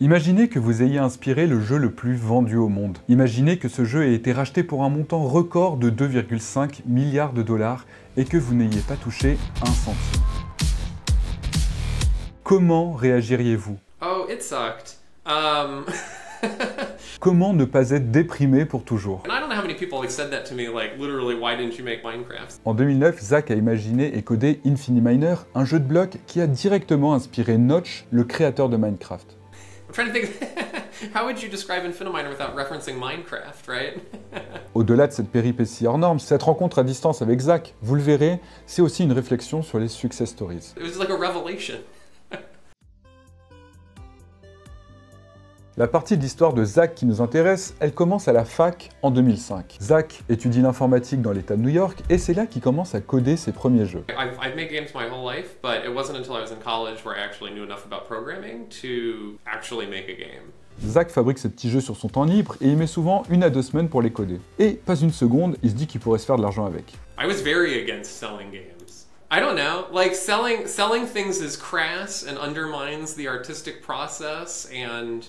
Imaginez que vous ayez inspiré le jeu le plus vendu au monde. Imaginez que ce jeu ait été racheté pour un montant record de 2,5 milliards de dollars et que vous n'ayez pas touché un centime. Comment réagiriez-vous? Oh, it sucked. Comment ne pas être déprimé pour toujours? And I don't know how many people like said that to me, like literally, why didn't you make Minecraft? En 2009, Zach a imaginé et codé Infiniminer, un jeu de blocs qui a directement inspiré Notch, le créateur de Minecraft. I'm trying to think, how would you describe Infiniminer without referencing Minecraft, right? Au-delà de cette péripétie hors norme, cette rencontre à distance avec Zach, vous le verrez, c'est aussi une réflexion sur les success stories. It was like a revelation. La partie de l'histoire de Zach qui nous intéresse, elle commence à la fac en 2005. Zach étudie l'informatique dans l'État de New York et c'est là qu'il commence à coder ses premiers jeux. I've made games my whole life, but it wasn't until I was in college where I actually knew enough about programming to actually make a game. Zach fabrique ses petits jeux sur son temps libre et il met souvent 1 à 2 semaines pour les coder. Et pas une seconde, il se dit qu'il pourrait se faire de l'argent avec. I was very against selling games. I don't know, like selling things is crass and undermines the artistic process, and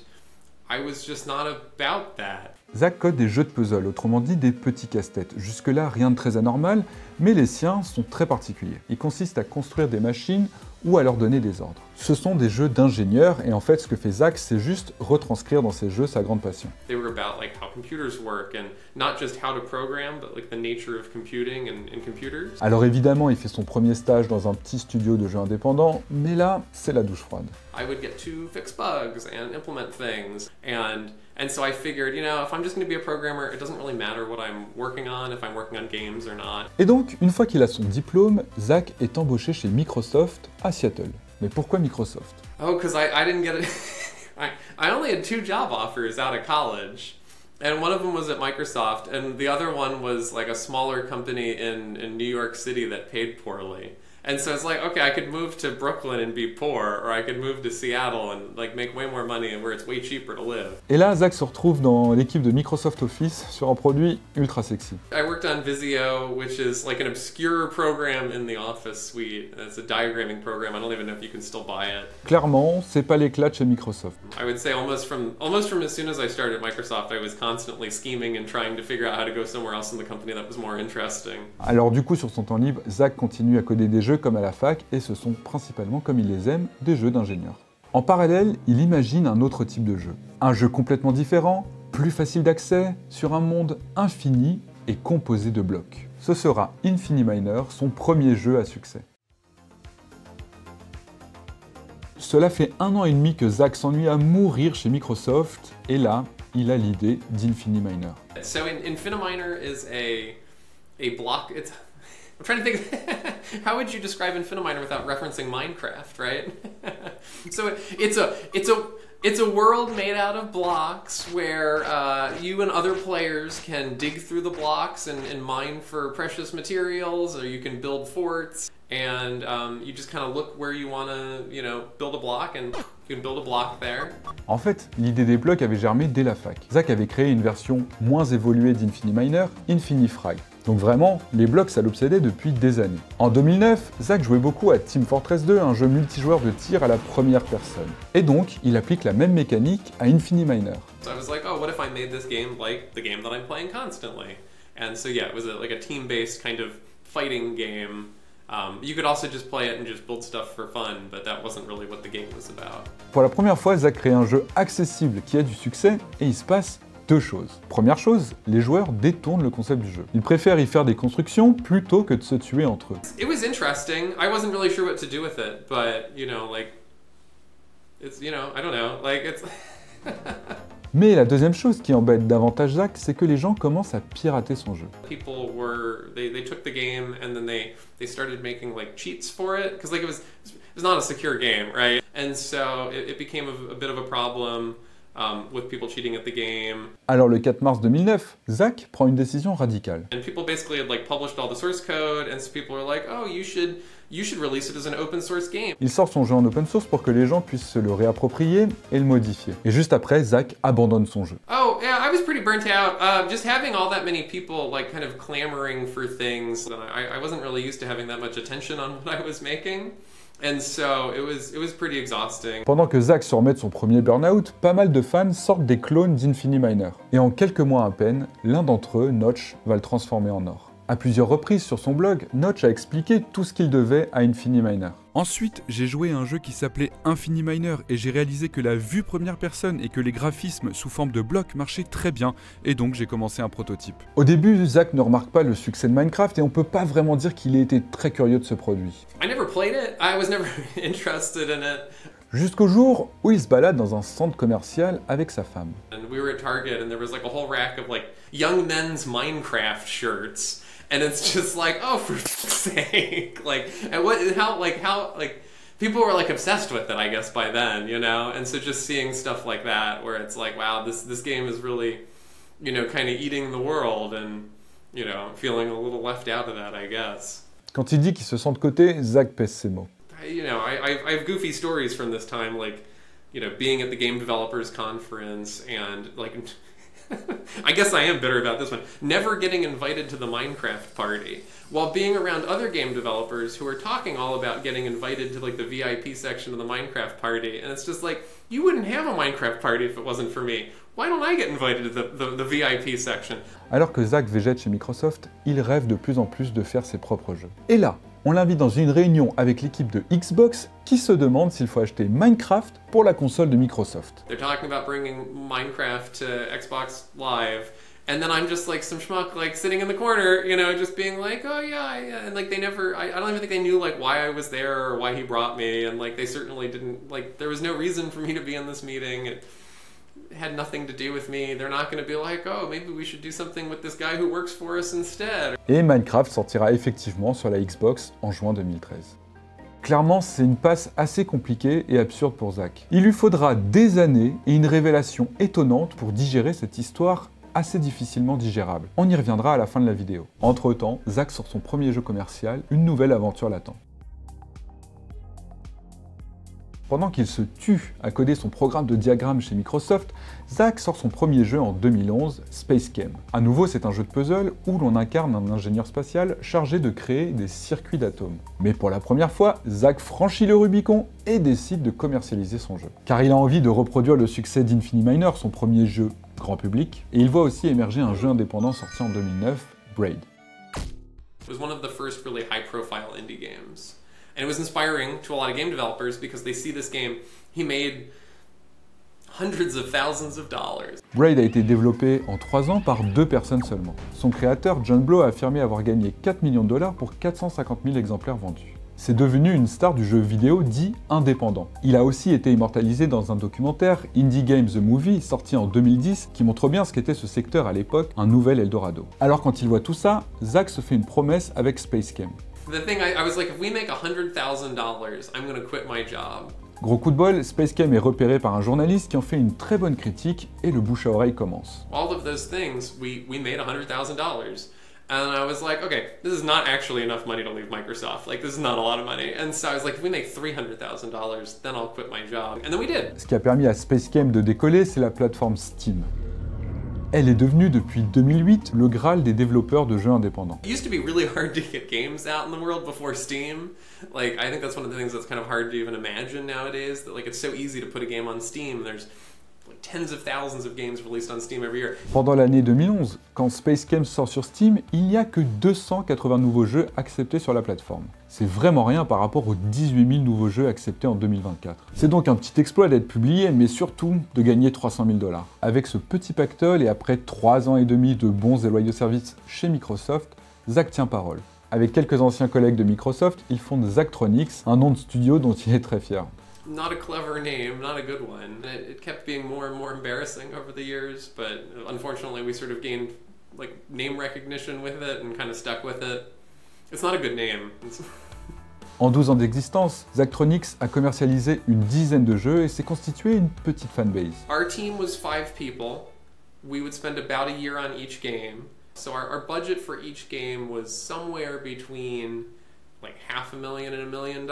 I was just not about that. Zach code des jeux de puzzle, autrement dit des petits casse-têtes. Jusque-là, rien de très anormal, mais les siens sont très particuliers. Ils consistent à construire des machines ou à leur donner des ordres. Ce sont des jeux d'ingénieurs, et en fait, ce que fait Zach, c'est juste retranscrire dans ses jeux sa grande passion. They were about like how computers work and not just how to program, but like the nature of computing and computers. Alors évidemment, il fait son premier stage dans un petit studio de jeux indépendants, mais là, c'est la douche froide. I would get to fix bugs and implement things, and so I figured, you know, if I'm just going to be a programmer, it doesn't really matter what I'm working on, if I'm working on games or not. Et donc, une fois qu'il a son diplôme, Zach est embauché chez Microsoft à Seattle. Mais pourquoi Microsoft? Oh, because I didn't get it. I only had 2 job offers out of college. And one of them was at Microsoft, and the other one was like a smaller company in New York City that paid poorly. And so it's like, okay, I could move to Brooklyn and be poor, or I could move to Seattle and like make way more money and where it's way cheaper to live. Et là, Zach se retrouve dans l'équipe de Microsoft Office sur un produit ultra sexy. I worked on Visio, which is like an obscure program in the Office suite. It's a diagramming program. I don't even know if you can still buy it. Clairement, c'est pas l'éclat de chez Microsoft. I would say almost from as soon as I started at Microsoft, I was constantly scheming and trying to figure out how to go somewhere else in the company that was more interesting. Alors du coup, sur son temps libre, Zach continue à coder des jeux comme à la fac, et ce sont principalement, comme il les aime, des jeux d'ingénieurs. En parallèle, il imagine un autre type de jeu. Un jeu complètement différent, plus facile d'accès, sur un monde infini et composé de blocs. Ce sera Infiniminer, son premier jeu à succès. Cela fait 1 an et demi que Zach s'ennuie à mourir chez Microsoft, et là, il a l'idée d'Infiniminer. So Infiniminer is a block. I'm trying to think, how would you describe Infiniminer without referencing Minecraft, right? So it's a world made out of blocks where you and other players can dig through the blocks and mine for precious materials, or you can build forts, and you just kind of look where you want to, you know, build a block, and you can build a block there. En fait, l'idée des blocs avait germé dès la fac. Zach avait créé une version moins évoluée d'Infiniminer, Infinifrag. Donc vraiment, les blocs, ça l'obsédait depuis des années. En 2009, Zach jouait beaucoup à Team Fortress 2, un jeu multijoueur de tir à la première personne. Et donc, il applique la même mécanique à Infiniminer. So I was like, oh, what if I made this game like the game that I'm playing constantly? And so yeah, it was like a team-based kind of fighting game. You could also just play it and just build stuff for fun, but that wasn't really what the game was about. Pour la première fois, Zach crée un jeu accessible qui a du succès, et il se passe 2 choses. Première chose, les joueurs détournent le concept du jeu. Ils préfèrent y faire des constructions plutôt que de se tuer entre eux. It was interesting. I wasn't really sure what to do with it, but you know, like, it's, you know, I don't know, like it's. Mais la deuxième chose qui embête davantage Zach, c'est que les gens commencent à pirater son jeu. People were they took the game and then they started making like cheats for it, because like it was not a secure game, right? And so it became a bit of a problem. With people cheating at the game. Alors le 4 mars 2009, Zach prend une décision radicale. And people basically had like published all the source code, and so people were like, "Oh, you should release it as an open source game." Il sort son jeu en open source pour que les gens puissent se le réapproprier et le modifier. Et juste après, Zach abandonne son jeu. Oh, yeah, I was pretty burnt out. Just having all that many people like kind of clamoring for things, I wasn't really used to having that much attention on what I was making. And so it was pretty exhausting. Pendant que Zach se remet de son premier burn-out, pas mal de fans sortent des clones d'Infini Miner. Et en quelques mois à peine, l'un d'entre eux, Notch, va le transformer en or. À plusieurs reprises sur son blog, Notch a expliqué tout ce qu'il devait à Infinity Miner. Ensuite, j'ai joué à un jeu qui s'appelait Infinity Miner et j'ai réalisé que la vue première personne et que les graphismes sous forme de blocs marchaient très bien, et donc j'ai commencé un prototype. Au début, Zach ne remarque pas le succès de Minecraft et on peut pas vraiment dire qu'il ait été très curieux de ce produit. I never played it. I was never interested in it. Jusqu'au jour où il se balade dans un centre commercial avec sa femme. And we were at Target and there was like a whole rack of like young men's Minecraft shirts. And it's just like, oh, for fuck's sake. Like, and how people were like obsessed with it, I guess, by then, you know? And so just seeing stuff like that where it's like, wow, this game is really, you know, kind of eating the world and, you know, feeling a little left out of that, I guess. Quand il dit qu'il se sent de côté, Zach pèse ses mots. You know, I have goofy stories from this time, like, you know, being at the Game Developers Conference and, like, I guess I am bitter about this one, never getting invited to the Minecraft party, while being around other game developers who are talking all about getting invited to, like, the VIP section of the Minecraft party, and it's just like, you wouldn't have a Minecraft party if it wasn't for me. Why don't I get invited to the VIP section? Alors que Zach végète chez Microsoft, il rêve de plus en plus de faire ses propres jeux. Et là, on l'invite dans une réunion avec l'équipe de Xbox qui se demande s'il faut acheter Minecraft pour la console de Microsoft. They're talking about bringing Minecraft to Xbox Live, and then I'm just like some schmuck like sitting in the corner, you know, just being like, oh yeah, and like they never, I don't even think they knew like why I was there or why he brought me, and like they certainly didn't, like there was no reason for me to be in this meeting. It had nothing to do with me. They're not going to be like, oh, maybe we should do something with this guy who works for us instead. Et Minecraft sortira effectivement sur la Xbox en juin 2013. Clairement, c'est une passe assez compliquée et absurde pour Zach. Il lui faudra des années et une révélation étonnante pour digérer cette histoire assez difficilement digérable. On y reviendra à la fin de la vidéo. Entre-temps, Zach sort son premier jeu commercial, une nouvelle aventure l'attend. Pendant qu'il se tue à coder son programme de diagramme chez Microsoft, Zach sort son premier jeu en 2011, SpaceChem. À nouveau, c'est un jeu de puzzle où l'on incarne un ingénieur spatial chargé de créer des circuits d'atomes. Mais pour la première fois, Zach franchit le Rubicon et décide de commercialiser son jeu. Car il a envie de reproduire le succès d'Infinity Miner, son premier jeu grand public, et il voit aussi émerger un jeu indépendant sorti en 2009, Braid. It was one of the first really high-profile indie games. And it was inspiring to a lot of game developers because they see this game, he made hundreds of thousands of dollars. Braid a été développé en 3 ans par 2 personnes seulement. Son créateur, John Blow, a affirmé avoir gagné 4 millions de dollars pour 450 000 exemplaires vendus. C'est devenu une star du jeu vidéo dit indépendant. Il a aussi été immortalisé dans un documentaire, Indie Game The Movie, sorti en 2010, qui montre bien ce qu'était ce secteur à l'époque, un nouvel Eldorado. Alors quand il voit tout ça, Zach se fait une promesse avec SpaceChem. The thing, I was like, if we make $100,000, I'm gonna quit my job. Gros coup de bol, SpaceChem est repéré par un journaliste qui en fait une très bonne critique et le bouche à oreille commence. All of those things, we made $100,000. And I was like, okay, this is not actually enough money to leave Microsoft. Like, this is not a lot of money. And so I was like, if we make $300,000, then I'll quit my job. And then we did. Ce qui a permis à SpaceChem de décoller, c'est la plateforme Steam. Elle est devenue depuis 2008 le Graal des développeurs de jeux indépendants. It used to be really hard to get games out in the world before Steam. Like, I think that's one of the things that's kind of hard to even imagine nowadays, that like it's so easy to put a game on Steam. There's like tens of thousands of games released on Steam every year. Pendant l'année 2011, quand SpaceChem sort sur Steam, il n'y a que 280 nouveaux jeux acceptés sur la plateforme. C'est vraiment rien par rapport aux 18 000 nouveaux jeux acceptés en 2024. C'est donc un petit exploit d'être publié, mais surtout de gagner 300 000 $. Avec ce petit pactole et après 3 ans et demi de bons et loyaux services chez Microsoft, Zach tient parole. Avec quelques anciens collègues de Microsoft, il fonde Zachtronics, un nom de studio dont il est très fier. Not a clever name, not a good one. It kept being more and more embarrassing over the years, but unfortunately we sort of gained like name recognition with it and kind of stuck with it. It's not a good name. En 12 ans d'existence, Zachtronics a commercialisé une dizaine de jeux et s'est constitué une petite fanbase. Our team was 5 people. We would spend about a year on each game. So our budget for each game was somewhere between like $500,000 and $1 million.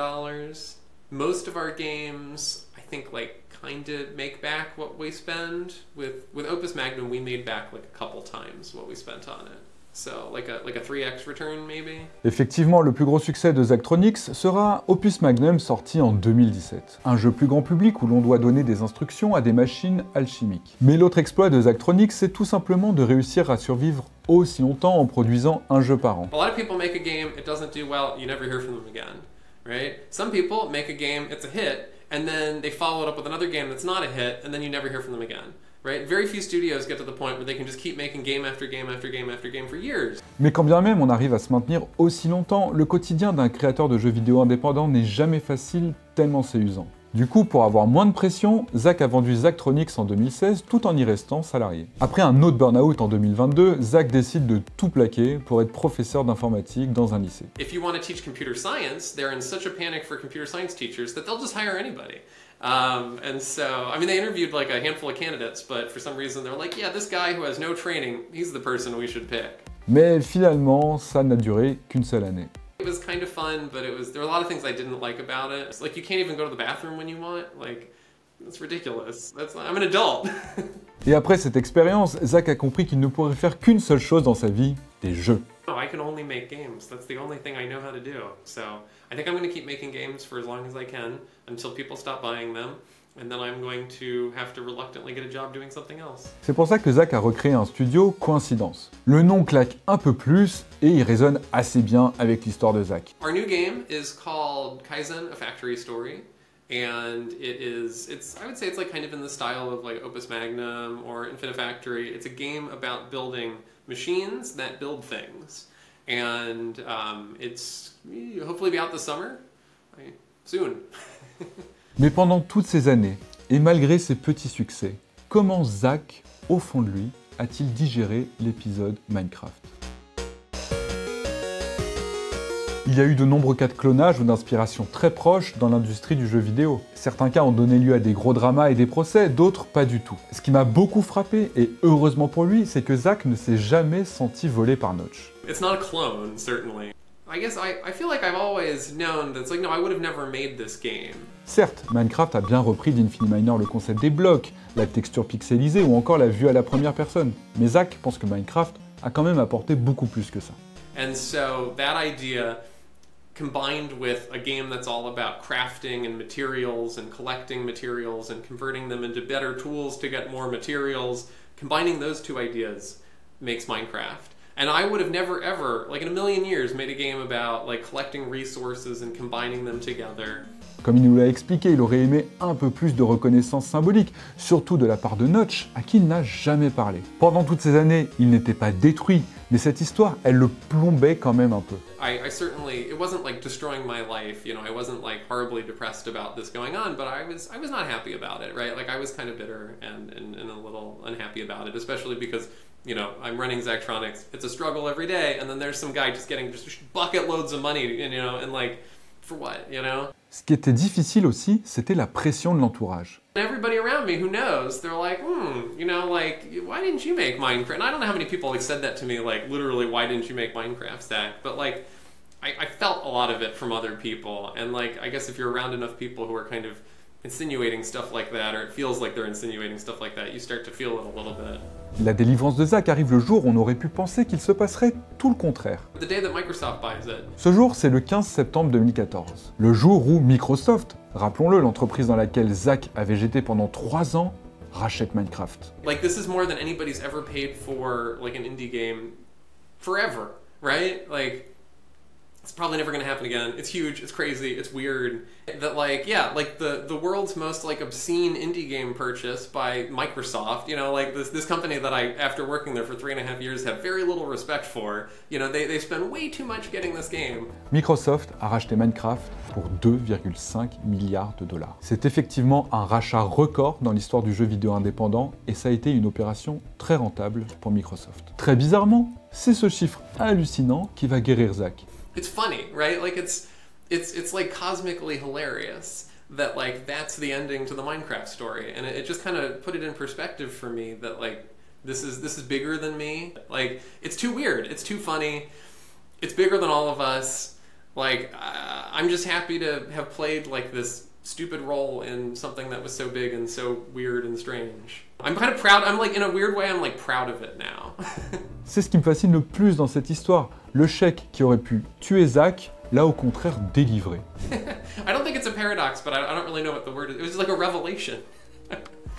Most of our games, I think, like kind of make back what we spend. With Opus Magnum, we made back like a couple times what we spent on it. So like a 3x return maybe. Effectivement, le plus gros succès de Zachtronics sera Opus Magnum sorti en 2017. Un jeu plus grand public où l'on doit donner des instructions à des machines alchimiques. Mais l'autre exploit de Zachtronics, c'est tout simplement de réussir à survivre aussi longtemps en produisant un jeu par an. A lot of people make a game, it doesn't do well, you never hear from them again, right? Some people make a game, it's a hit, and then they follow it up with another game that's not a hit, and then you never hear from them again. Right? Very few studios get to the point where they can just keep making game after game after game after game for years. Mais quand bien même on arrive à se maintenir aussi longtemps, le quotidien d'un créateur de jeux vidéo indépendant n'est jamais facile tellement c'est usant. Du coup, pour avoir moins de pression, Zach a vendu Zachtronics en 2016 tout en y restant salarié. Après un autre burn-out en 2022, Zach décide de tout plaquer pour être professeur d'informatique dans un lycée. If you want to teach computer science, they're in such a panic for computer science teachers that they'll just hire anybody. And so, I mean, they interviewed like a handful of candidates, but for some reason they're like, yeah, this guy who has no training, he's the person we should pick. Mais finalement, ça n'a duré qu'une seule année. It was kind of fun, but there were a lot of things I didn't like about it. It's like you can't even go to the bathroom when you want. Like, it's ridiculous. I'm an adult. Et après cette expérience, Zach a compris qu'il ne pourrait faire qu'une seule chose dans sa vie, des jeux. No, I can only make games. That's the only thing I know how to do. So I think I'm going to keep making games for as long as I can until people stop buying them. And then I'm going to have to reluctantly get a job doing something else. C'est pour ça que Zach a recréé un studio, Coïncidence. Le nom claque un peu plus et il résonne assez bien avec l'histoire de Zach. Our new game is called Kaizen, A Factory Story. And I would say it's like kind of in the style of like Opus Magnum or Infinite Factory. It's a game about building machines that build things. And it's hopefully be out this summer, soon. Mais pendant toutes ces années, et malgré ses petits succès, comment Zach, au fond de lui, a-t-il digéré l'épisode Minecraft ? Il y a eu de nombreux cas de clonage ou d'inspiration très proches dans l'industrie du jeu vidéo. Certains cas ont donné lieu à des gros dramas et des procès, d'autres pas du tout. Ce qui m'a beaucoup frappé, et heureusement pour lui, c'est que Zach ne s'est jamais senti volé par Notch. It's not a clone, certainly. I guess I feel like I've always known that it's like, no, I would have never made this game. Certes, Minecraft a bien repris d'Infiniminer le concept des blocs, la texture pixelisée ou encore la vue à la première personne. Mais Zach pense que Minecraft a quand même apporté beaucoup plus que ça. And so that idea, combined with a game that's all about crafting and materials and collecting materials and converting them into better tools to get more materials, combining those two ideas makes Minecraft. And I would have never ever, like in a million years, made a game about like collecting resources and combining them together. Comme il nous l'a expliqué, il aurait aimé un peu plus de reconnaissance symbolique, surtout de la part de Notch, à qui il n'a jamais parlé. Pendant toutes ces années, il n'était pas détruit, mais cette histoire, elle le plombait quand même un peu. I certainly, it wasn't like destroying my life, you know, I wasn't like horribly depressed about this going on, but I was not happy about it, right? Like I was kind of bitter and a little unhappy about it, especially because, you know, I'm running Zachtronics, it's a struggle every day, and then there's some guy just getting just bucket loads of money, and, you know, and like, for what, you know? Ce qui était difficile aussi, c'était la pression de l'entourage. Everybody around me who knows, they're like, you know, like, why didn't you make Minecraft? And I don't know how many people like said that to me, like, literally, why didn't you make Minecraft, Zach? But like, I felt a lot of it from other people, and like, I guess if you're around enough people who are kind of insinuating stuff like that, or it feels like they're insinuating stuff like that, you start to feel it a little bit. La délivrance de Zach arrive le jour où on aurait pu penser qu'il se passerait tout le contraire. The day that Microsoft buys it. Ce jour, c'est le 15 septembre 2014. Le jour où Microsoft, rappelons-le, l'entreprise dans laquelle Zach a végété pendant 3 ans, rachète Minecraft. Like, this is more than anybody's ever paid for, like, an indie game forever, right? Like, it's probably never gonna happen again. It's huge, it's crazy, it's weird. That like, yeah, like the world's most like obscene indie game purchase by Microsoft, you know, like this company that I, after working there for 3.5 years, have very little respect for. You know, they spend way too much getting this game. Microsoft a racheté Minecraft pour 2,5 milliards de dollars. C'est effectivement un rachat record dans l'histoire du jeu vidéo indépendant et ça a été une opération très rentable pour Microsoft. Très bizarrement, c'est ce chiffre hallucinant qui va guérir Zach. It's funny, right? Like it's like cosmically hilarious that like that's the ending to the Minecraft story, and it just kind of put it in perspective for me that like this is bigger than me. Like it's too weird, it's too funny, it's bigger than all of us. Like I'm just happy to have played like this stupid role in something that was so big and so weird and strange. I'm kind of proud. I'm like, in a weird way, I'm like proud of it now. C'est ce qui me fascine le plus dans cette histoire. Le chèque qui aurait pu tuer Zack l'a au contraire délivré. I don't think it's a paradox, but I don't really know what the word is. It was like a revelation.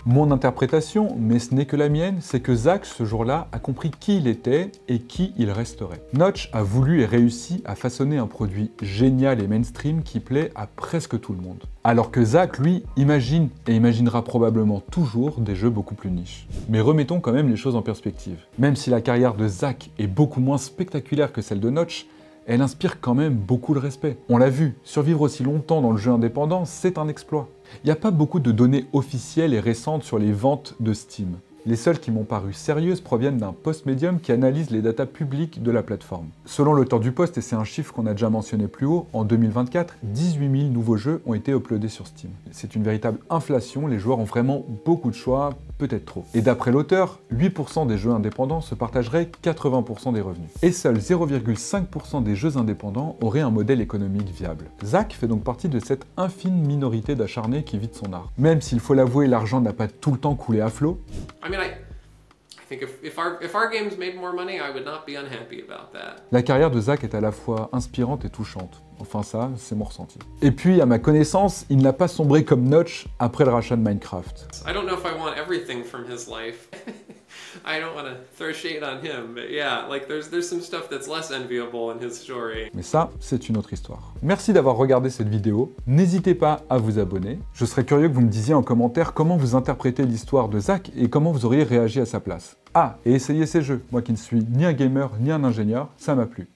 Mon interprétation, mais ce n'est que la mienne, c'est que Zack, ce jour-là, a compris qui il était et qui il resterait. Notch a voulu et réussi à façonner un produit génial et mainstream qui plaît à presque tout le monde. Alors que Zack, lui, imagine et imaginera probablement toujours des jeux beaucoup plus niches. Mais remettons quand même les choses en perspective. Même si la carrière de Zack est beaucoup moins spectaculaire que celle de Notch, elle inspire quand même beaucoup de respect. On l'a vu, survivre aussi longtemps dans le jeu indépendant, c'est un exploit. Il n'y a pas beaucoup de données officielles et récentes sur les ventes de Steam. Les seules qui m'ont paru sérieuses proviennent d'un post-médium qui analyse les datas publiques de la plateforme. Selon l'auteur du post, et c'est un chiffre qu'on a déjà mentionné plus haut, en 2024, 18 000 nouveaux jeux ont été uploadés sur Steam. C'est une véritable inflation, les joueurs ont vraiment beaucoup de choix, peut-être trop. Et d'après l'auteur, 8% des jeux indépendants se partageraient 80% des revenus. Et seuls 0,5% des jeux indépendants auraient un modèle économique viable. Zack fait donc partie de cette infime minorité d'acharnés qui vit de son art. Même s'il faut l'avouer, l'argent n'a pas tout le temps coulé à flot. I mean, I think if our games made more money, I would not be unhappy about that. La carrière de Zack est à la fois inspirante et touchante. Enfin ça, c'est mon ressenti. Et puis, à ma connaissance, il n'a pas sombré comme Notch après le rachat de Minecraft. I don't know if I want everything from his life. I don't want to throw shade on him, but yeah, like there's some stuff that's less enviable in his story. Mais ça, c'est une autre histoire. Merci d'avoir regardé cette vidéo. N'hésitez pas à vous abonner. Je serais curieux que vous me disiez en commentaire comment vous interprétez l'histoire de Zack et comment vous auriez réagi à sa place. Ah, et essayez ces jeux. Moi qui ne suis ni un gamer ni un ingénieur, ça m'a plu.